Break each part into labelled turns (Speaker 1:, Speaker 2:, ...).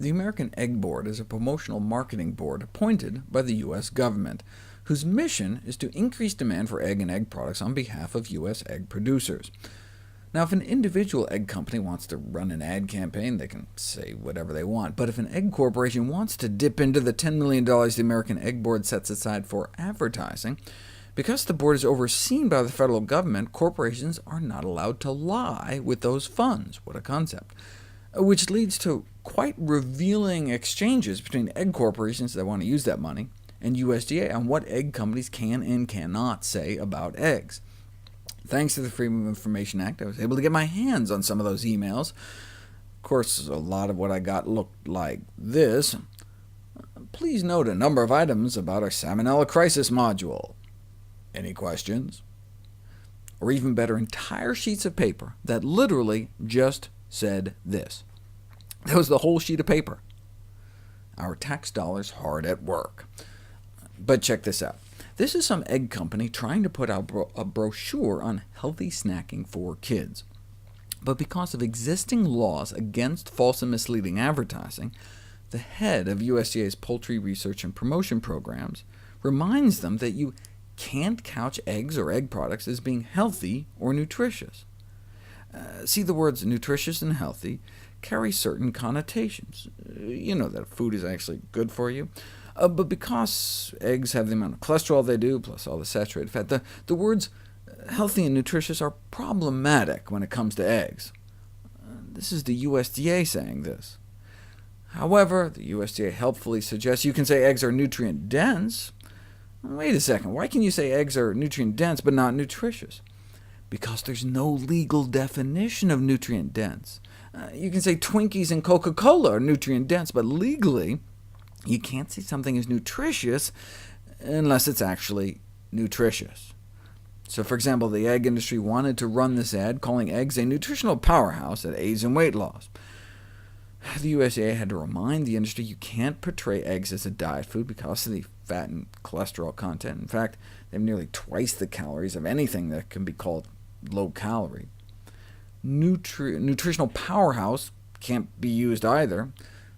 Speaker 1: The American Egg Board is a promotional marketing board appointed by the U.S. government, whose mission is to increase demand for egg and egg products on behalf of U.S. egg producers. Now, if an individual egg company wants to run an ad campaign, they can say whatever they want. But if an egg corporation wants to dip into the $10 million the American Egg Board sets aside for advertising, because the board is overseen by the federal government, corporations are not allowed to lie with those funds. What a concept. Which leads to quite revealing exchanges between egg corporations that want to use that money and USDA on what egg companies can and cannot say about eggs. Thanks to the Freedom of Information Act, I was able to get my hands on some of those emails. Of course, a lot of what I got looked like this. Please note a number of items about our Salmonella Crisis module. Any questions? Or even better, entire sheets of paper that literally just said this. That was the whole sheet of paper. Our tax dollars hard at work. But check this out. This is some egg company trying to put out a brochure on healthy snacking for kids. But because of existing laws against false and misleading advertising, the head of USDA's Poultry Research and Promotion Programs reminds them that you can't couch eggs or egg products as being healthy or nutritious. See, the words nutritious and healthy carry certain connotations. You know that food is actually good for you. But because eggs have the amount of cholesterol they do, plus all the saturated fat, the words healthy and nutritious are problematic when it comes to eggs. This is the USDA saying this. However, the USDA helpfully suggests you can say eggs are nutrient-dense. Wait a second, why can you say eggs are nutrient-dense but not nutritious? Because there's no legal definition of nutrient-dense. You can say Twinkies and Coca-Cola are nutrient-dense, but legally, you can't say something is nutritious unless it's actually nutritious. So for example, the egg industry wanted to run this ad calling eggs a nutritional powerhouse that aids in weight loss. The USDA had to remind the industry you can't portray eggs as a diet food because of the fat and cholesterol content. In fact, they have nearly twice the calories of anything that can be called low-calorie. Nutritional powerhouse can't be used either.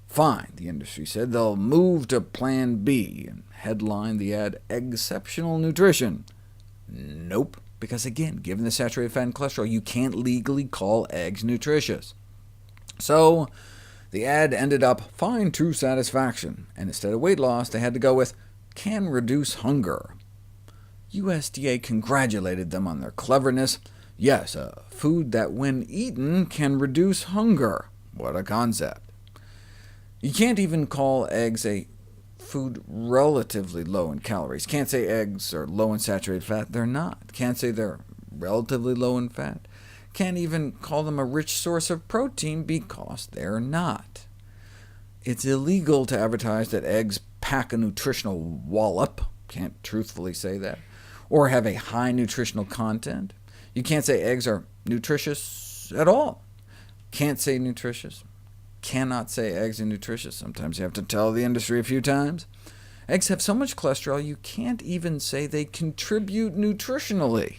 Speaker 1: Fine, the industry said, they'll move to Plan B, and headline the ad, Exceptional Nutrition. Nope, because again, given the saturated fat and cholesterol, you can't legally call eggs nutritious. So the ad ended up find true satisfaction, and instead of weight loss, they had to go with can reduce hunger. USDA congratulated them on their cleverness. Yes, a food that when eaten can reduce hunger. What a concept. You can't even call eggs a food relatively low in calories. Can't say eggs are low in saturated fat. They're not. Can't say they're relatively low in fat. Can't even call them a rich source of protein because they're not. It's illegal to advertise that eggs pack a nutritional wallop. Can't truthfully say that. Or have a high nutritional content. You can't say eggs are nutritious at all. Can't say nutritious. Cannot say eggs are nutritious. Sometimes you have to tell the industry a few times. Eggs have so much cholesterol you can't even say they contribute nutritionally.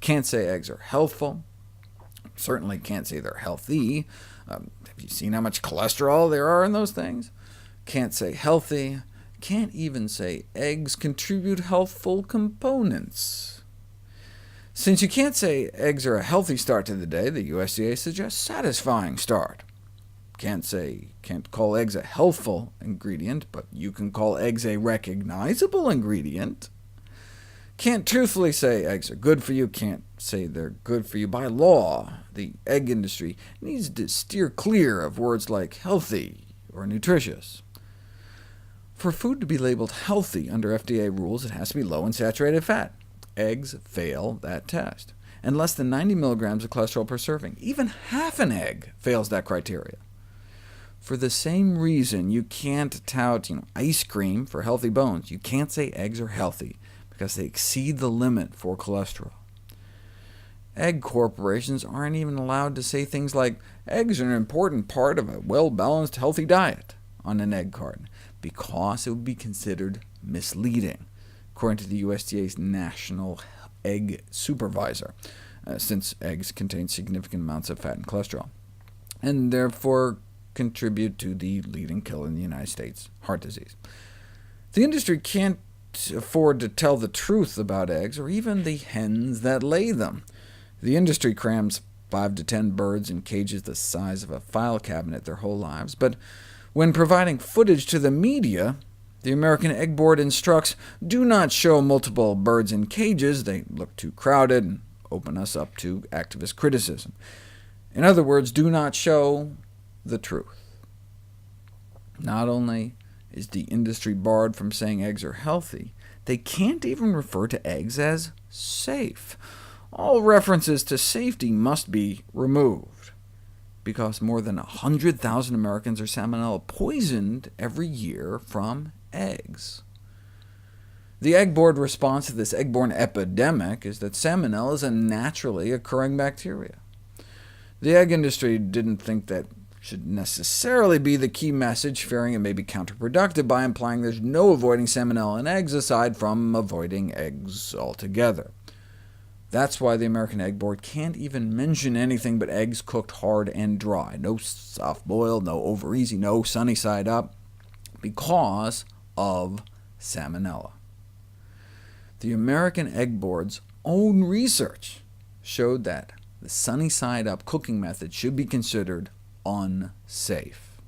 Speaker 1: Can't say eggs are healthful. Certainly can't say they're healthy. Have you seen how much cholesterol there are in those things? Can't say healthy. Can't even say eggs contribute healthful components. Since you can't say eggs are a healthy start to the day, the USDA suggests satisfying start. Can't call eggs a healthful ingredient, but you can call eggs a recognizable ingredient. Can't truthfully say eggs are good for you, can't say they're good for you. By law, the egg industry needs to steer clear of words like healthy or nutritious. For food to be labeled healthy under FDA rules, it has to be low in saturated fat. Eggs fail that test, and less than 90 milligrams of cholesterol per serving. Even half an egg fails that criteria. For the same reason you can't tout ice cream for healthy bones, you can't say eggs are healthy, because they exceed the limit for cholesterol. Egg corporations aren't even allowed to say things like, eggs are an important part of a well-balanced, healthy diet on an egg carton, because it would be considered misleading, according to the USDA's National Egg Supervisor, since eggs contain significant amounts of fat and cholesterol, and therefore contribute to the leading killer in the United States, heart disease. The industry can't afford to tell the truth about eggs, or even the hens that lay them. The industry crams 5 to 10 birds in cages the size of a file cabinet their whole lives, but when providing footage to the media, the American Egg Board instructs, do not show multiple birds in cages, they look too crowded and open us up to activist criticism. In other words, do not show the truth. Not only is the industry barred from saying eggs are healthy, they can't even refer to eggs as safe. All references to safety must be removed, because more than 100,000 Americans are salmonella poisoned every year from eggs. The Egg Board response to this egg-borne epidemic is that salmonella is a naturally occurring bacteria. The egg industry didn't think that should necessarily be the key message, fearing it may be counterproductive by implying there's no avoiding salmonella in eggs aside from avoiding eggs altogether. That's why the American Egg Board can't even mention anything but eggs cooked hard and dry. No soft-boiled, no over-easy, no sunny side up, because of salmonella. The American Egg Board's own research showed that the sunny side up cooking method should be considered unsafe.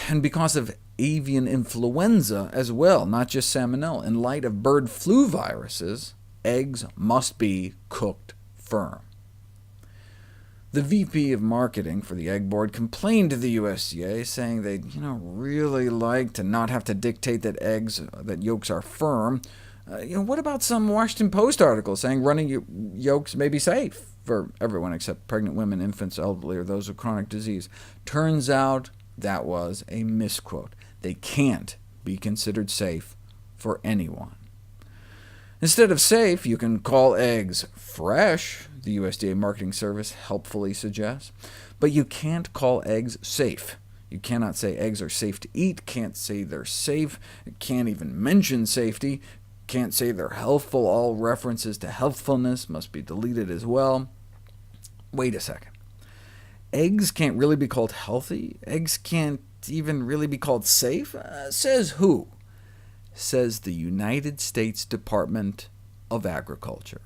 Speaker 1: And because of avian influenza as well, not just salmonella, in light of bird flu viruses, eggs must be cooked firm. The VP of Marketing for the Egg Board complained to the USDA, saying they'd really like to not have to dictate that yolks are firm. What about some Washington Post articles saying running yolks may be safe for everyone except pregnant women, infants, elderly, or those with chronic disease? Turns out that was a misquote. They can't be considered safe for anyone. Instead of safe, you can call eggs fresh, the USDA Marketing Service helpfully suggests, but you can't call eggs safe. You cannot say eggs are safe to eat, can't say they're safe, can't even mention safety, can't say they're healthful. All references to healthfulness must be deleted as well. Wait a second. Eggs can't really be called healthy? Eggs can't even really be called safe? Says who? Says the United States Department of Agriculture.